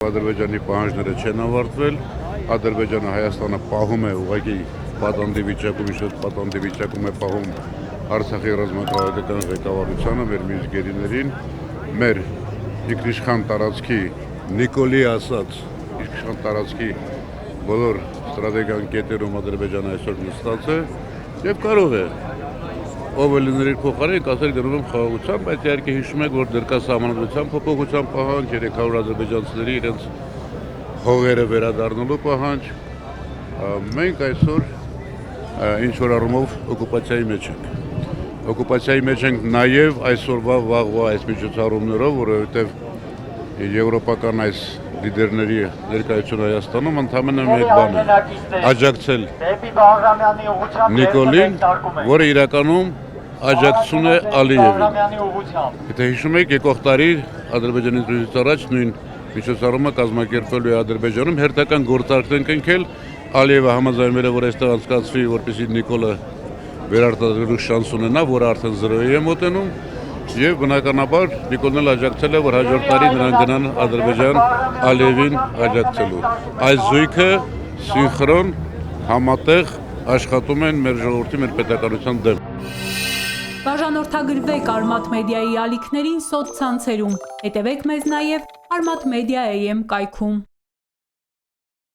Ադրբեջանի պահանջները չեն ավարտվել, Ադրբեջանը Հայաստանը պահում է ուղղակի պատանդի վիճակում, իշոտ պատանդի վիճակում է պահում Արցախի ռազմաքաղաքական ղեկավարությանը, մեր մյուս գերիներին, մեր ինքնիշխան տարածքի Նիկոլի ասած ինքնիշխան տարածքի բոլոր ստրատեգիական կետերում Ադրբեջանը այսօր նստած է եւ կարող է ով է լինել իր փոխարեն կասել գնում եմ խաղաղության, բայց իհարկե հիշում եք, որ դեռ կա սահմանադրության փոփոխության պահանջ, 300 ադրբեջանցիների իրենց հողերը վերադառնալու պահանջ։ Մենք այսօր ինչ որ առումով օկուպացիայի մեջ ենք։ Օկուպացիայի մեջ ենք նաև այսօրվա վաղվա այս միջոցառումներով, որովհետև եվրոպական այս լիդերների ներկայությունը Հայաստանում ընդհանրապես մեկ բան է՝ աջակցել Նիկոլին, որը իրականում աջակցում է Ալիևին։ Եթե հիշում եք, եկող տարի Ադրբեջանի դրույթից առաջ նույն միջոցառումը կազմակերպվելու է Ադրբեջանում, հերթական գործարքն են կնքել, Ալիևը համաձայնվել է, որ այստեղ անցկացվի, որպեսզի Նիկոլը վերարտադրելու շանս ունենա, որը արդեն 0-ի է մոտենում, եւ բնականաբար Նիկոլն էլ աջակցել է, որ հաջորդ տարի նրանք գնան Ադրբեջան Ալիևին աջակցելու։ Այս զույգը սինխրոն համատեղ աշխատում են մեր ժողովրդի, մեր պետականության դեմ։ Բաժանորդագրվեք Արմաթ մեդիայի ալիքներին սոցցանցերում, հետևեք մեզ նաև Armat Media AM կայքում։